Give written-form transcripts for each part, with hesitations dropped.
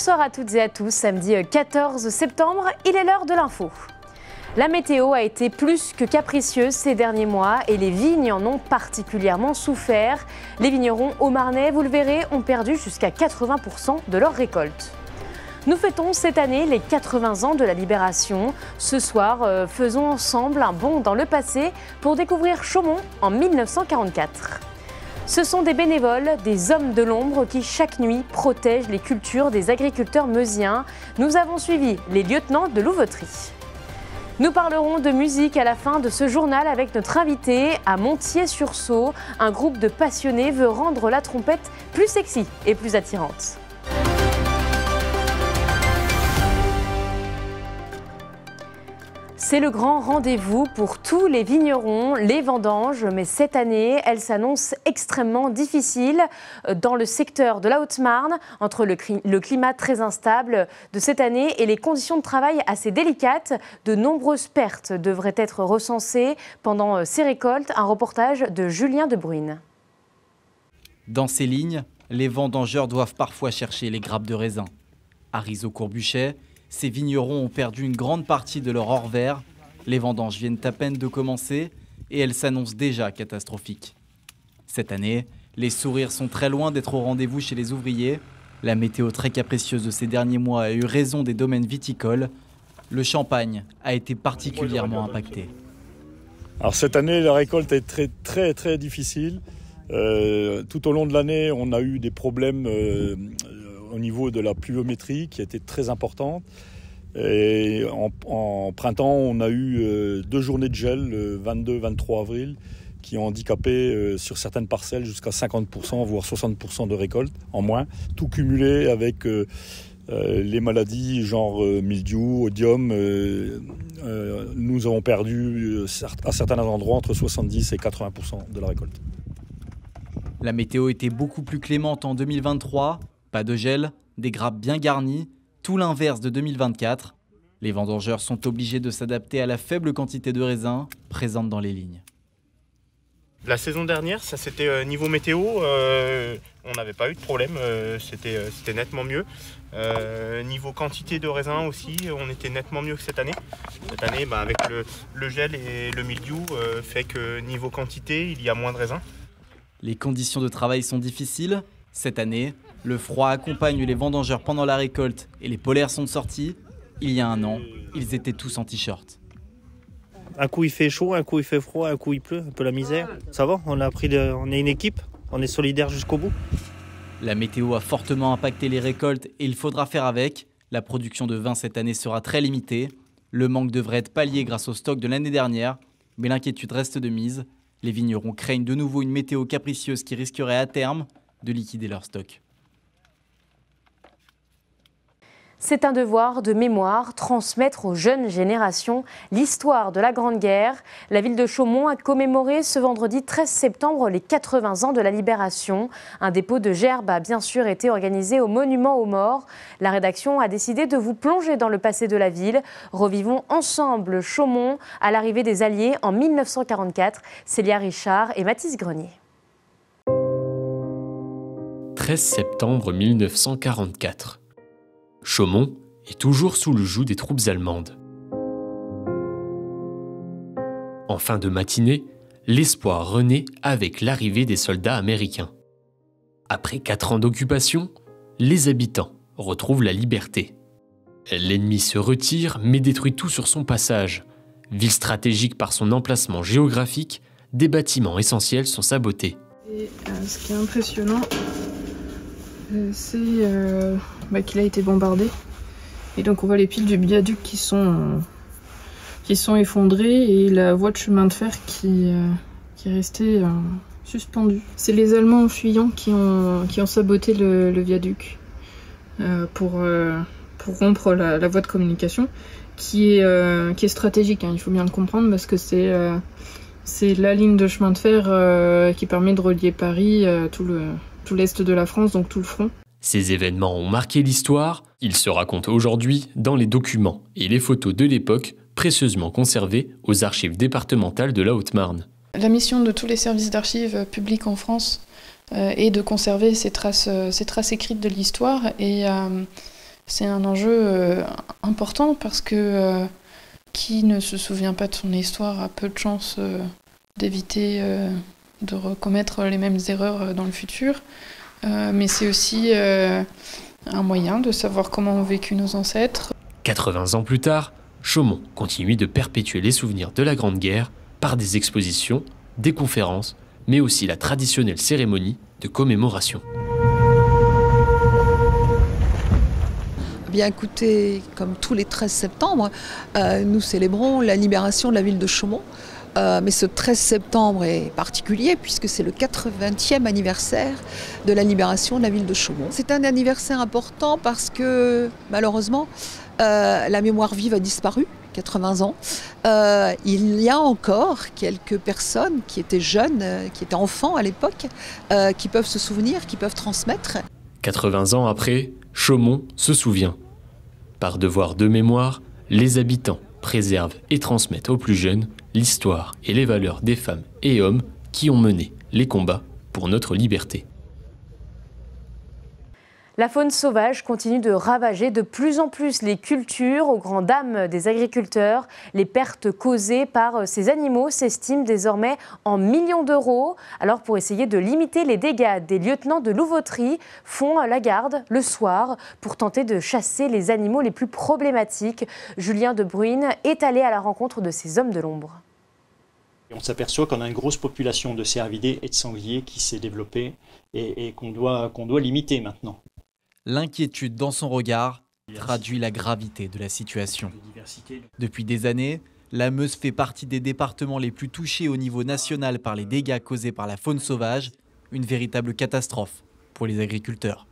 Bonsoir à toutes et à tous, samedi 14 septembre, il est l'heure de l'info. La météo a été plus que capricieuse ces derniers mois et les vignes en ont particulièrement souffert. Les vignerons haut-marnais, vous le verrez, ont perdu jusqu'à 80% de leur récolte. Nous fêtons cette année les 80 ans de la Libération. Ce soir, faisons ensemble un bond dans le passé pour découvrir Chaumont en 1944. Ce sont des bénévoles, des hommes de l'ombre qui chaque nuit protègent les cultures des agriculteurs meusiens. Nous avons suivi les lieutenants de louveterie. Nous parlerons de musique à la fin de ce journal avec notre invité à Montier-sur-Saulx. Un groupe de passionnés veut rendre la trompette plus sexy et plus attirante. C'est le grand rendez-vous pour tous les vignerons, les vendanges, mais cette année, elle s'annonce extrêmement difficile dans le secteur de la Haute-Marne, entre le climat très instable de cette année et les conditions de travail assez délicates. De nombreuses pertes devraient être recensées pendant ces récoltes. Un reportage de Julien De Bruyne. Dans ces lignes, les vendangeurs doivent parfois chercher les grappes de raisin. À Rizot-Courbuchet, ces vignerons ont perdu une grande partie de leur hors vert. Les vendanges viennent à peine de commencer et elles s'annoncent déjà catastrophiques. Cette année, les sourires sont très loin d'être au rendez-vous chez les ouvriers. La météo très capricieuse de ces derniers mois a eu raison des domaines viticoles. Le champagne a été particulièrement impacté. Alors cette année, la récolte est très difficile. Tout au long de l'année, on a eu des problèmes au niveau de la pluviométrie qui a été très importante. Et en printemps, on a eu 2 journées de gel, le 22-23 avril, qui ont handicapé sur certaines parcelles jusqu'à 50%, voire 60% de récolte en moins. Tout cumulé avec les maladies genre mildiou, odium. Nous avons perdu à certains endroits entre 70 et 80% de la récolte. La météo était beaucoup plus clémente en 2023. Pas de gel, des grappes bien garnies, tout l'inverse de 2024. Les vendangeurs sont obligés de s'adapter à la faible quantité de raisins présente dans les lignes. La saison dernière, ça c'était niveau météo, on n'avait pas eu de problème, c'était nettement mieux. Niveau quantité de raisins aussi, on était nettement mieux que cette année. Cette année, avec le gel et le mildiou, fait que niveau quantité, il y a moins de raisins. Les conditions de travail sont difficiles. Cette année, le froid accompagne les vendangeurs pendant la récolte et les polaires sont sortis. Il y a un an, ils étaient tous en t-shirt. Un coup il fait chaud, un coup il fait froid, un coup il pleut, un peu la misère. Ça va, on est une équipe, on est solidaires jusqu'au bout. La météo a fortement impacté les récoltes et il faudra faire avec. La production de vin cette année sera très limitée. Le manque devrait être pallié grâce au stock de l'année dernière, mais l'inquiétude reste de mise. Les vignerons craignent de nouveau une météo capricieuse qui risquerait à terme de liquider leur stock. C'est un devoir de mémoire, transmettre aux jeunes générations l'histoire de la Grande Guerre. La ville de Chaumont a commémoré ce vendredi 13 septembre les 80 ans de la Libération. Un dépôt de gerbes a bien sûr été organisé au monument aux morts. La rédaction a décidé de vous plonger dans le passé de la ville. Revivons ensemble Chaumont à l'arrivée des Alliés en 1944. Célia Richard et Mathis Grenier. 13 septembre 1944. Chaumont est toujours sous le joug des troupes allemandes. En fin de matinée, l'espoir renaît avec l'arrivée des soldats américains. Après 4 ans d'occupation, les habitants retrouvent la liberté. L'ennemi se retire mais détruit tout sur son passage. Ville stratégique par son emplacement géographique, des bâtiments essentiels sont sabotés. Et, ce qui est impressionnant, c'est qu'il a été bombardé. Et donc on voit les piles du viaduc qui sont effondrées et la voie de chemin de fer qui est restée suspendue. C'est les Allemands en fuyant qui ont saboté le viaduc pour rompre la voie de communication qui est stratégique, hein, il faut bien le comprendre parce que c'est la ligne de chemin de fer qui permet de relier Paris à tout l'est de la France, donc tout le front. Ces événements ont marqué l'histoire, ils se racontent aujourd'hui dans les documents et les photos de l'époque précieusement conservées aux archives départementales de la Haute-Marne. La mission de tous les services d'archives publics en France est de conserver ces traces écrites de l'histoire et C'est un enjeu important parce que qui ne se souvient pas de son histoire a peu de chances d'éviter de recommettre les mêmes erreurs dans le futur. Mais c'est aussi un moyen de savoir comment ont vécu nos ancêtres. 80 ans plus tard, Chaumont continue de perpétuer les souvenirs de la Grande Guerre par des expositions, des conférences, mais aussi la traditionnelle cérémonie de commémoration. Bien écoutez, comme tous les 13 septembre, nous célébrons la libération de la ville de Chaumont. Mais ce 13 septembre est particulier puisque c'est le 80e anniversaire de la libération de la ville de Chaumont. C'est un anniversaire important parce que malheureusement la mémoire vive a disparu, 80 ans. Il y a encore quelques personnes qui étaient jeunes, qui étaient enfants à l'époque, qui peuvent se souvenir, qui peuvent transmettre. 80 ans après, Chaumont se souvient. Par devoir de mémoire, les habitants préservent et transmettent aux plus jeunes l'histoire et les valeurs des femmes et hommes qui ont mené les combats pour notre liberté. La faune sauvage continue de ravager de plus en plus les cultures aux grandes dames des agriculteurs. Les pertes causées par ces animaux s'estiment désormais en millions d'euros. Alors pour essayer de limiter les dégâts, des lieutenants de louveterie font la garde le soir pour tenter de chasser les animaux les plus problématiques. Julien de Bruyne est allé à la rencontre de ces hommes de l'ombre. On s'aperçoit qu'on a une grosse population de cervidés et de sangliers qui s'est développée et qu'on doit limiter maintenant. L'inquiétude dans son regard traduit la gravité de la situation. Depuis des années, la Meuse fait partie des départements les plus touchés au niveau national par les dégâts causés par la faune sauvage, une véritable catastrophe pour les agriculteurs.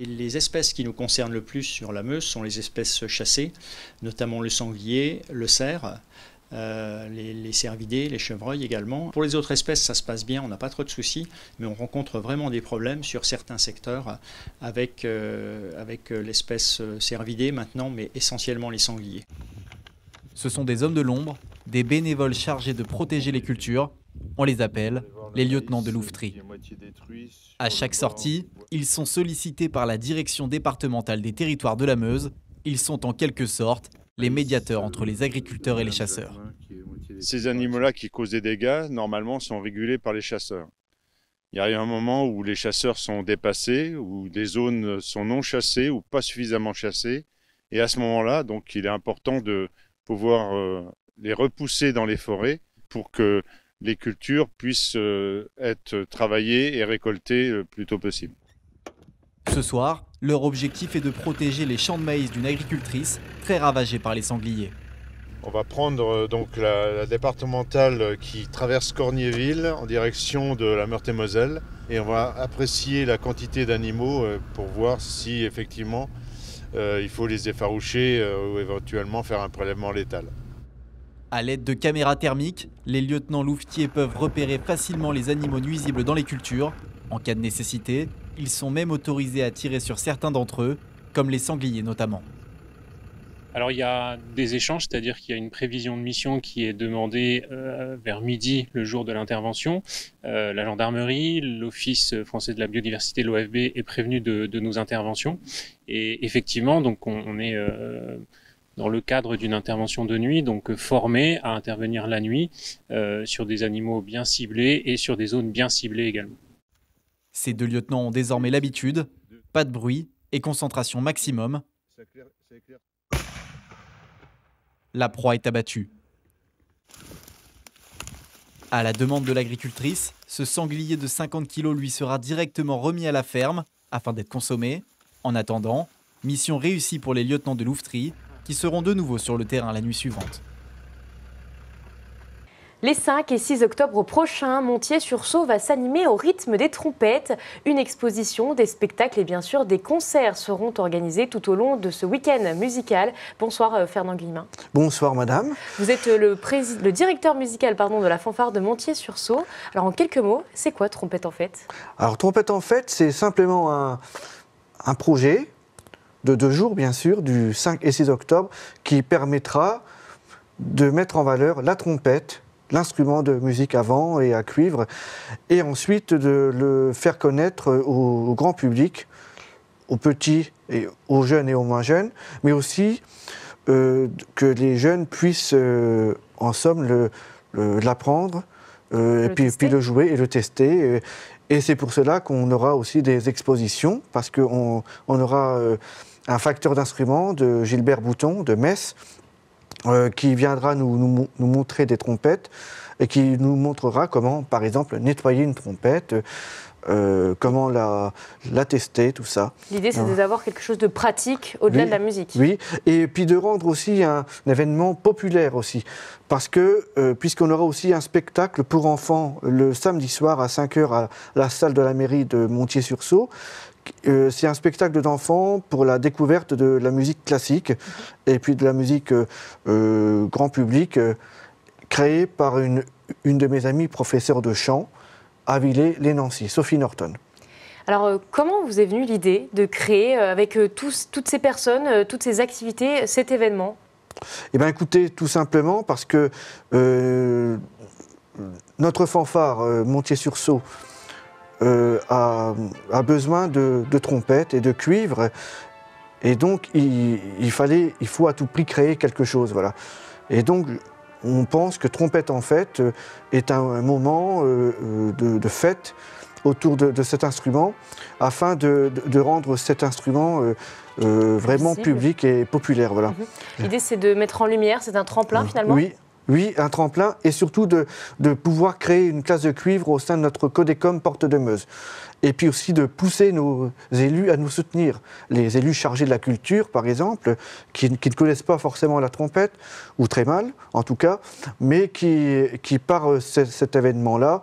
Et les espèces qui nous concernent le plus sur la Meuse sont les espèces chassées, notamment le sanglier, le cerf, les cervidés, les chevreuils également. Pour les autres espèces, ça se passe bien, on n'a pas trop de soucis, mais on rencontre vraiment des problèmes sur certains secteurs avec l'espèce cervidés maintenant, mais essentiellement les sangliers. Ce sont des hommes de l'ombre, des bénévoles chargés de protéger les cultures. On les appelle les lieutenants de louveterie. À chaque sortie, ils sont sollicités par la direction départementale des territoires de la Meuse. Ils sont en quelque sorte les médiateurs entre les agriculteurs et les chasseurs. Ces animaux-là qui causent des dégâts, normalement, sont régulés par les chasseurs. Il y a un moment où les chasseurs sont dépassés, où des zones sont non chassées ou pas suffisamment chassées. Et à ce moment-là, donc, il est important de pouvoir les repousser dans les forêts pour que les cultures puissent être travaillées et récoltées le plus tôt possible. Ce soir, leur objectif est de protéger les champs de maïs d'une agricultrice très ravagée par les sangliers. On va prendre donc la départementale qui traverse Corniéville en direction de la Meurthe-et-Moselle et on va apprécier la quantité d'animaux pour voir si effectivement il faut les effaroucher ou éventuellement faire un prélèvement létal. À l'aide de caméras thermiques, les lieutenants louvetiers peuvent repérer facilement les animaux nuisibles dans les cultures. En cas de nécessité, ils sont même autorisés à tirer sur certains d'entre eux, comme les sangliers notamment. Alors il y a des échanges, c'est-à-dire qu'il y a une prévision de mission qui est demandée vers midi le jour de l'intervention. La gendarmerie, l'Office français de la biodiversité, l'OFB, est prévenu de nos interventions. Et effectivement, donc on est dans le cadre d'une intervention de nuit, donc formé à intervenir la nuit sur des animaux bien ciblés et sur des zones bien ciblées également. Ces deux lieutenants ont désormais l'habitude, pas de bruit et concentration maximum. La proie est abattue. À la demande de l'agricultrice, ce sanglier de 50 kg lui sera directement remis à la ferme afin d'être consommé. En attendant, mission réussie pour les lieutenants de louveterie qui seront de nouveau sur le terrain la nuit suivante. Les 5 et 6 octobre prochains, Montier-sur-Saulx va s'animer au rythme des trompettes. Une exposition, des spectacles et bien sûr des concerts seront organisés tout au long de ce week-end musical. Bonsoir Fernand Guillemin. Bonsoir madame. Vous êtes le directeur musical de la fanfare de Montier-sur-Saulx. Alors en quelques mots, c'est quoi Trompette en Fête? Alors Trompette en Fête, c'est simplement un projet de 2 jours bien sûr, du 5 et 6 octobre, qui permettra de mettre en valeur la trompette, l'instrument de musique à vent et à cuivre, et ensuite de le faire connaître au grand public, aux petits et aux jeunes et aux moins jeunes, mais aussi que les jeunes puissent, en somme, l'apprendre, et puis le jouer et le tester. Et c'est pour cela qu'on aura aussi des expositions, parce qu'on aura un facteur d'instruments de Gilbert Bouton, de Metz, qui viendra nous montrer des trompettes et qui nous montrera comment, par exemple, nettoyer une trompette, comment la tester, tout ça. L'idée, c'est d'avoir quelque chose de pratique au-delà de la musique. Oui, et puis de rendre aussi un événement populaire aussi. Parce que, puisqu'on aura aussi un spectacle pour enfants le samedi soir à 5h à la salle de la mairie de Montier-sur-Sault. C'est un spectacle d'enfants pour la découverte de la musique classique et puis de la musique grand public, créée par une de mes amies professeure de chant à Villers-les-Nancy, Sophie Norton. Alors, comment vous est venue l'idée de créer, avec toutes ces personnes, toutes ces activités, cet événement ? Eh bien, écoutez, tout simplement parce que notre fanfare Montier-sur-Sault a besoin de trompettes et de cuivre, et donc il faut à tout prix créer quelque chose, voilà. Et donc, on pense que Trompette en Fête est un moment de fête autour de cet instrument, afin de rendre cet instrument vraiment public et populaire. Voilà. L'idée, c'est de mettre en lumière, c'est un tremplin finalement ? Oui, un tremplin, et surtout de pouvoir créer une classe de cuivre au sein de notre Codécom Porte de Meuse. Et puis aussi de pousser nos élus à nous soutenir. Les élus chargés de la culture, par exemple, qui ne connaissent pas forcément la trompette, ou très mal en tout cas, mais qui par cet événement-là,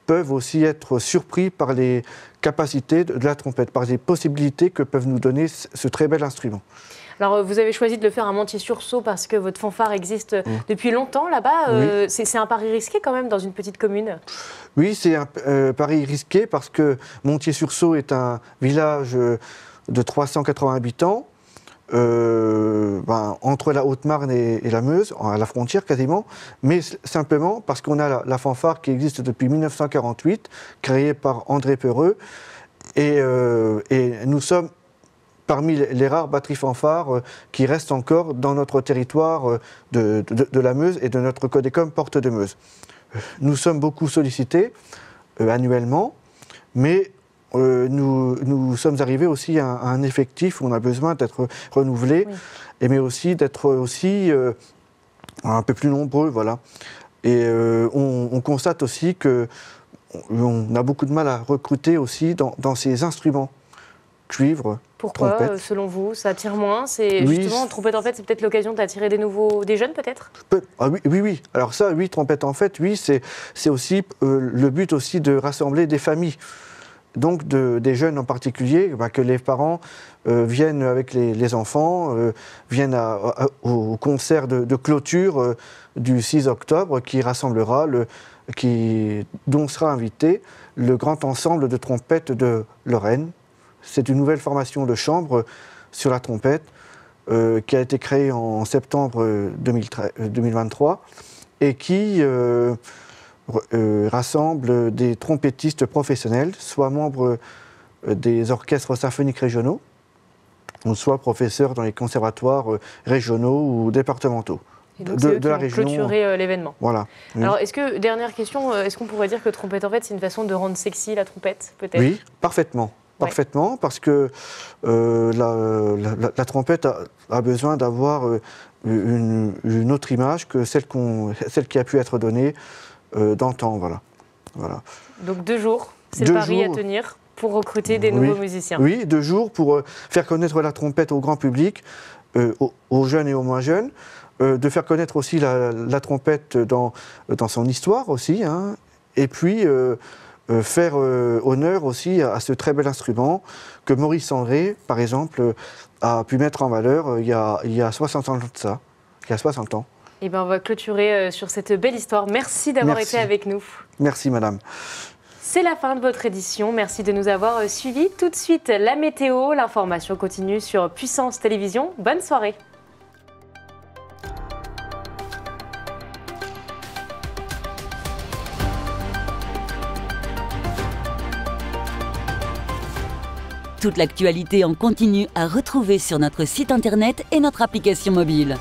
peuvent aussi être surpris par les capacités de la trompette, par les possibilités que peuvent nous donner ce très bel instrument. Alors, vous avez choisi de le faire à Montier-sur-Sault parce que votre fanfare existe depuis longtemps là-bas. C'est un pari risqué quand même dans une petite commune. Oui, c'est un pari risqué parce que Montier-sur-Sault est un village de 380 habitants, entre la Haute-Marne et la Meuse, à la frontière quasiment, mais simplement parce qu'on a la fanfare qui existe depuis 1948, créée par André Peureux, et nous sommes parmi les rares batteries fanfares qui restent encore dans notre territoire de la Meuse et de notre Codécom Porte de Meuse. Nous sommes beaucoup sollicités annuellement, mais nous sommes arrivés aussi à un effectif où on a besoin d'être renouvelé, mais aussi d'être aussi un peu plus nombreux, voilà. Et on constate aussi qu'on a beaucoup de mal à recruter aussi dans ces instruments. Cuivre, pourquoi, trompette. Selon vous, ça attire moins? Justement, Trompette en Fête, c'est peut-être l'occasion d'attirer des jeunes, peut-être? Oui. Alors ça, oui, Trompette en Fête, oui, c'est aussi le but aussi de rassembler des familles. Donc des jeunes en particulier, que les parents viennent avec les enfants, viennent au concert de clôture du 6 octobre qui rassemblera, dont sera invité le grand ensemble de trompettes de Lorraine. C'est une nouvelle formation de chambre sur la trompette qui a été créée en septembre 2023 et qui rassemble des trompettistes professionnels, soit membres des orchestres symphoniques régionaux, ou soit professeurs dans les conservatoires régionaux ou départementaux. Et donc de la région. Clôturer l'événement. Voilà. Alors, dernière question, est-ce qu'on pourrait dire que Trompette en Fête, c'est une façon de rendre sexy la trompette, peut-être? Oui, parfaitement. Parfaitement, parce que la trompette a besoin d'avoir une autre image que celle qui a pu être donnée dans le temps. Voilà. Donc 2 jours, c'est le pari à tenir pour recruter des nouveaux musiciens. Oui, 2 jours pour faire connaître la trompette au grand public, aux jeunes et aux moins jeunes, de faire connaître aussi la trompette dans son histoire aussi, hein, et puis faire honneur aussi à ce très bel instrument que Maurice André, par exemple, a pu mettre en valeur il y a 60 ans de ça. Il y a 60 ans. Et on va clôturer sur cette belle histoire. Merci d'avoir été avec nous. Merci, madame. C'est la fin de votre édition. Merci de nous avoir suivis. Tout de suite, la météo. L'information continue sur Puissance Télévision. Bonne soirée. Toute l'actualité en continu à retrouver sur notre site internet et notre application mobile.